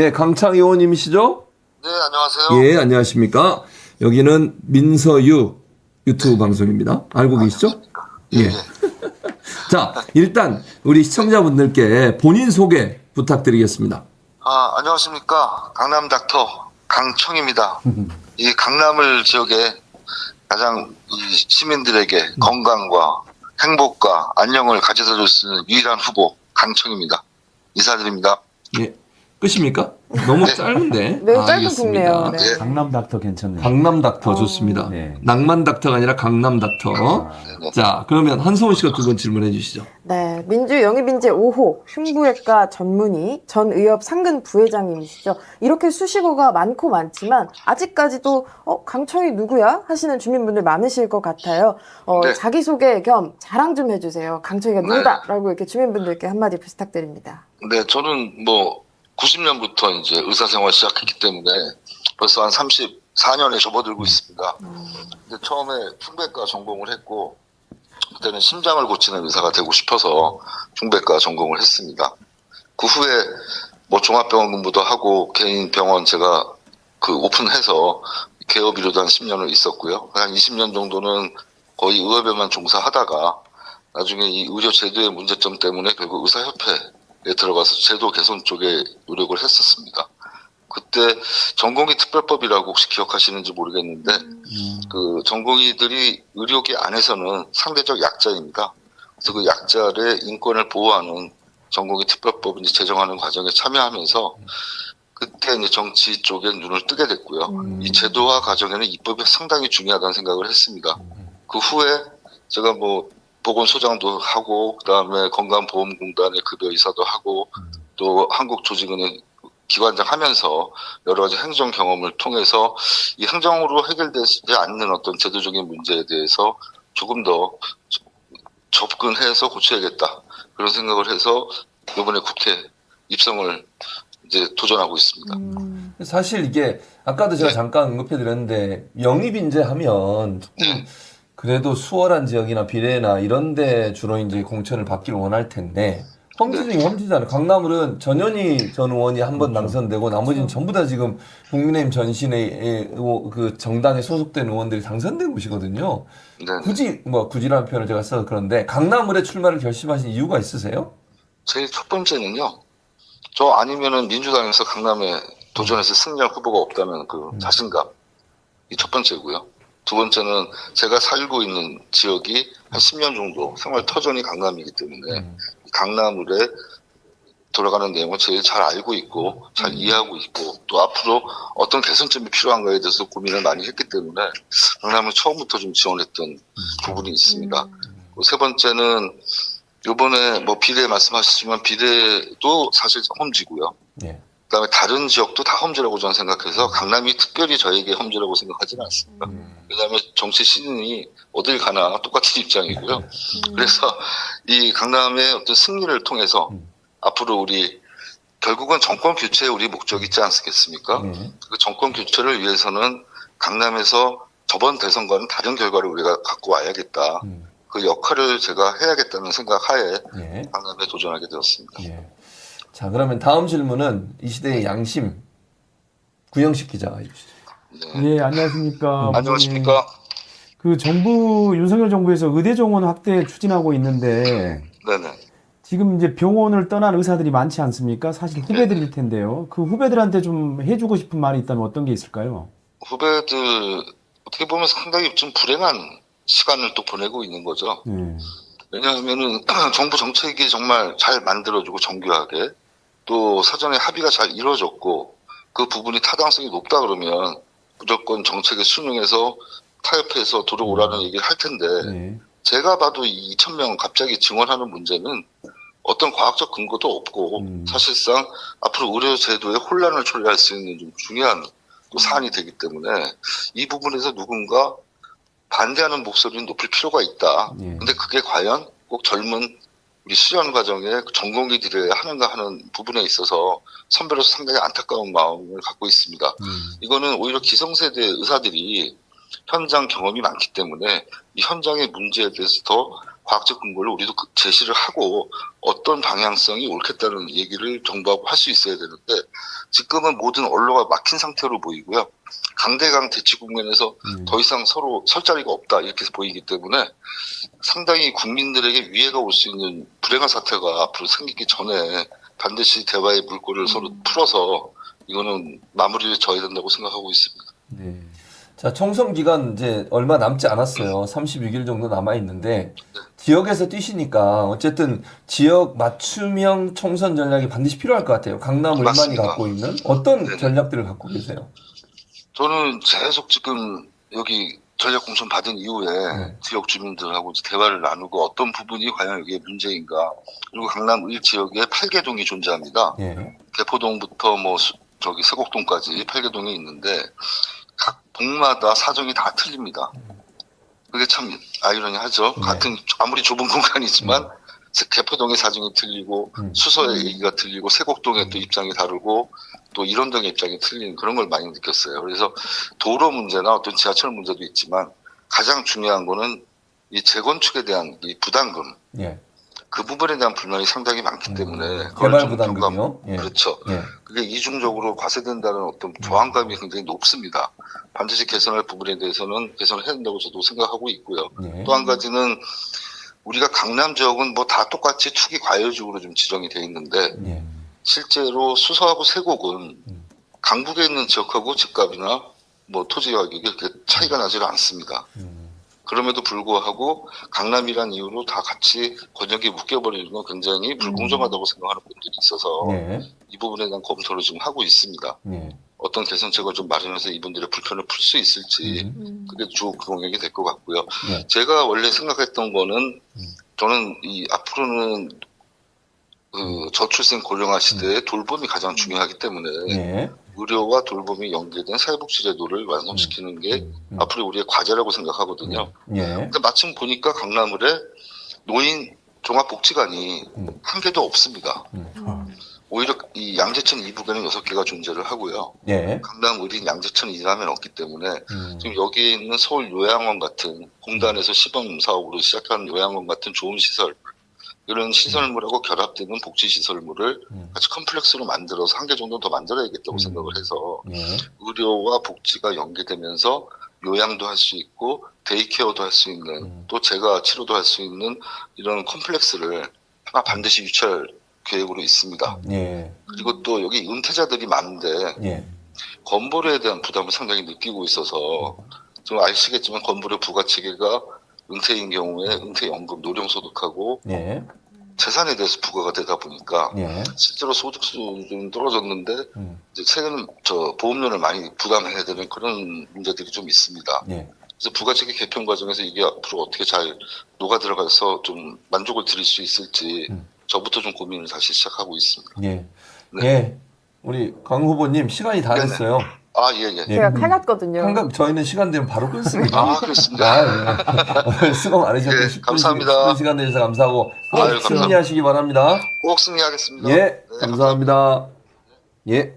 예, 강창 의원님이시죠? 네, 안녕하세요. 예, 안녕하십니까? 여기는 민서유 유튜브 방송입니다. 알고 계시죠? 안녕하십니까. 예, 예. 예. 자, 일단 우리 시청자분들께 본인 소개 부탁드리겠습니다. 안녕하십니까. 강남 닥터 강청입니다. 이 강남을 지역에 가장 이 시민들에게 건강과 행복과 안녕을 가져다 줄 수 있는 유일한 후보 강청입니다. 인사드립니다. 예. 끝입니까? 너무 짧은데. 매우 짧은 알겠습니다. 국네요. 네. 네. 강남 닥터 괜찮네요. 강남 닥터 좋습니다. 네. 낭만 닥터가 아니라 강남 닥터. 네. 자, 그러면 한소은 씨가 두 번 질문해 주시죠. 네, 민주 영입인재 5호 흉부외과 전문의 전 의협 상근 부회장님이시죠. 이렇게 수식어가 많고 많지만 아직까지도 강청이 누구야? 하시는 주민분들 많으실 것 같아요. 네. 자기소개 겸 자랑 좀 해주세요. 강청이가 누구다? 라고 이렇게 주민분들께 한마디 부탁드립니다. 네, 저는 90년부터 이제 의사생활 시작했기 때문에 벌써 한 34년에 접어들고 있습니다. 근데 처음에 흉부외과 전공을 했고, 그때는 심장을 고치는 의사가 되고 싶어서 흉부외과 전공을 했습니다. 그 후에 종합병원 근무도 하고 개인 병원 제가 오픈해서 개업 이루도 한 10년을 있었고요. 한 20년 정도는 거의 의협에만 종사하다가 나중에 이 의료 제도의 문제점 때문에 결국 의사협회에 들어가서 제도 개선 쪽에 노력을 했었습니다. 그때 전공의 특별법이라고 혹시 기억하시는지 모르겠는데 그 전공의들이 의료계 안에서는 상대적 약자입니다. 그래서 그 약자의 인권을 보호하는 전공의 특별법을 이제 제정하는 과정에 참여하면서 그때 이제 정치 쪽에 눈을 뜨게 됐고요. 이 제도화 과정에는 입법이 상당히 중요하다는 생각을 했습니다. 그 후에 제가 보건소장도 하고 그다음에 건강보험공단의 급여이사도 하고 또 한국조직은행 기관장 하면서 여러 가지 행정 경험을 통해서 이 행정으로 해결되지 않는 어떤 제도적인 문제에 대해서 조금 더 접근해서 고쳐야겠다. 그런 생각을 해서 이번에 국회 입성을 이제 도전하고 있습니다. 사실 이게 아까도 제가 네. 잠깐 언급해드렸는데 영입인재 하면 조금 그래도 수월한 지역이나 비례나 이런 데 주로 이제 공천을 받기를 원할 텐데 험지 중에 험지잖아요. 강남을은 전현희 전 의원이 한 번 당선되고 나머지는 전부 다 지금 국민의힘 전신의 그 정당에 소속된 의원들이 당선된 곳이거든요. 네. 굳이라는 표현을 제가 써서 그런데 강남을에 출마를 결심하신 이유가 있으세요? 제일 첫 번째는요. 저 아니면은 민주당에서 강남에 도전해서 승리할 후보가 없다는 그 자신감. 이 첫 번째고요. 두 번째는 제가 살고 있는 지역이 한 10년 정도 생활 터전이 강남이기 때문에 강남을에 돌아가는 내용을 제일 잘 알고 있고 잘 이해하고 있고 또 앞으로 어떤 개선점이 필요한가에 대해서 고민을 많이 했기 때문에 강남을 처음부터 좀 지원했던 부분이 있습니다. 세 번째는 이번에 비례 말씀하셨지만 비례도 사실 험지고요. 예. 그다음에 다른 지역도 다 험지라고 저는 생각해서 강남이 특별히 저에게 험지라고 생각하지는 않습니다. 왜냐하면 정치 신인이 어딜 가나 똑같은 입장이고요. 그래서 이 강남의 어떤 승리를 통해서 앞으로 우리 결국은 정권 교체에 우리 목적이 있지 않겠습니까? 그 정권 교체를 위해서는 강남에서 저번 대선과는 다른 결과를 우리가 갖고 와야겠다. 그 역할을 제가 해야겠다는 생각 하에 강남에 도전하게 되었습니다. 예. 자, 그러면 다음 질문은 이 시대의 양심 구영식 기자가 해주시죠. 네, 안녕하십니까. 안녕하십니까? 그 윤석열 정부에서 의대 정원 확대 추진하고 있는데 네네. 지금 이제 병원을 떠난 의사들이 많지 않습니까? 사실 후배들일 텐데요. 그 후배들한테 좀 해주고 싶은 말이 있다면 어떤 게 있을까요? 후배들 어떻게 보면 상당히 좀 불행한 시간을 또 보내고 있는 거죠. 네. 왜냐하면은 정부 정책이 정말 잘 만들어지고 정교하게 또 사전에 합의가 잘 이루어졌고 그 부분이 타당성이 높다 그러면 무조건 정책에 순응해서 타협해서 들어오라는 얘기를 할 텐데 네. 제가 봐도 이 2,000명 갑자기 증원하는 문제는 어떤 과학적 근거도 없고 사실상 앞으로 의료 제도에 혼란을 초래할 수 있는 좀 중요한 또 사안이 되기 때문에 이 부분에서 누군가 반대하는 목소리를 높일 필요가 있다. 예. 근데 그게 과연 꼭 젊은 우리 수련 과정에 전공의들이 하는가 하는 부분에 있어서 선배로서 상당히 안타까운 마음을 갖고 있습니다. 이거는 오히려 기성세대 의사들이 현장 경험이 많기 때문에 이 현장의 문제에 대해서 더 과학적 근거를 우리도 제시를 하고 어떤 방향성이 옳겠다는 얘기를 정부하고 할 수 있어야 되는데 지금은 모든 언로가 막힌 상태로 보이고요. 강대강 대치 국면에서 더 이상 서로 설 자리가 없다 이렇게 보이기 때문에 상당히 국민들에게 위해가 올 수 있는 불행한 사태가 앞으로 생기기 전에 반드시 대화의 물꼬를 서로 풀어서 이거는 마무리를 져야 된다고 생각하고 있습니다. 네. 자, 총선 기간 이제 얼마 남지 않았어요. 36일 정도 남아 있는데 지역에서 뛰시니까 어쨌든 지역 맞춤형 총선 전략이 반드시 필요할 것 같아요. 강남 을만이 맞습니다. 갖고 있는 어떤 네네. 전략들을 갖고 계세요? 저는 계속 지금 여기 전략 공천 받은 이후에 지역 주민들하고 이제 대화를 나누고 어떤 부분이 과연 이게 문제인가. 그리고 강남 을 지역에 8개동이 존재합니다. 예. 개포동부터 뭐 저기 세곡동까지 8개동이 있는데 각 동마다 사정이 다 틀립니다. 그게 참 아이러니하죠. 같은 아무리 좁은 공간이지만 개포동의 사정이 틀리고 수서의 얘기가 틀리고 세곡동의 또 입장이 다르고 또 이런동의 입장이 틀린 그런 걸 많이 느꼈어요. 그래서 도로 문제나 어떤 지하철 문제도 있지만 가장 중요한 거는 이 재건축에 대한 이 부담금. 예. 그 부분에 대한 불만이 상당히 많기 때문에 그걸 개발 좀 부담금이요? 예. 그렇죠. 예. 그게 이중적으로 과세된다는 어떤 저항감이 굉장히 높습니다. 반드시 개선할 부분에 대해서는 개선을 해야 된다고 저도 생각하고 있고요. 예. 또 한 가지는 우리가 강남 지역은 뭐 다 똑같이 투기 과열지구로 좀 지정이 돼 있는데 예. 실제로 수서하고 세곡은 강북에 있는 지역하고 집값이나 뭐 토지 가격이 그렇게 차이가 나지가 않습니다. 그럼에도 불구하고 강남이란 이유로 다 같이 권역에 묶여버리는 건 굉장히 불공정하다고 생각하는 분들이 있어서 예. 이 부분에 대한 검토를 지금 하고 있습니다. 예. 어떤 개선책을 좀 마련해서 이분들의 불편을 풀 수 있을지 그게 주 공약이 될 것 같고요. 예. 제가 원래 생각했던 거는 저는 이 앞으로는 그 저출생 고령화 시대에 돌봄이 가장 중요하기 때문에 예. 의료와 돌봄이 연계된 사회복지제도를 완성시키는 게 앞으로 우리의 과제라고 생각하거든요. 예. 근데 마침 보니까 강남을에 노인 종합복지관이 한 개도 없습니다. 오히려 이 양재천 이북에는 6개가 존재를 하고요. 예. 강남 을인 양재천 이남에는 없기 때문에 지금 여기에 있는 서울 요양원 같은 공단에서 시범 사업으로 시작한 요양원 같은 좋은 시설 이런 시설물하고 결합되는 복지시설물을 같이 컴플렉스로 만들어서 한 개 정도 더 만들어야겠다고 생각을 해서 예. 의료와 복지가 연계되면서 요양도 할 수 있고 데이케어도 할 수 있는 또 제가 치료도 할 수 있는 이런 컴플렉스를 하나 반드시 유치할 계획으로 있습니다. 예. 그리고 또 여기 은퇴자들이 많은데 예. 건보료에 대한 부담을 상당히 느끼고 있어서 좀 아시겠지만 건보료 부과체계가 은퇴인 경우에 은퇴연금, 노령소득하고 예. 재산에 대해서 부과가 되다 보니까 예. 실제로 소득 수준은 떨어졌는데 이제 세금 보험료를 많이 부담해야 되는 그런 문제들이 좀 있습니다. 예. 그래서 부가체계 개편 과정에서 이게 앞으로 어떻게 잘 녹아 들어가서 좀 만족을 드릴 수 있을지 저부터 좀 고민을 다시 시작하고 있습니다. 예. 네. 예. 우리 강 후보님 시간이 다 네네. 됐어요. 아, 예, 예. 예. 제가 칼같거든요. 한각 저희는 시간 되면 바로 끊습니다. 아, 그렇습니다. 아, 예. 오늘 수고 많으셨고 예, 10분 감사합니다. 시간 내주셔서 감사하고 꼭 아유, 감사합니다. 승리하시기 바랍니다. 꼭 승리하겠습니다. 예, 네, 감사합니다. 예.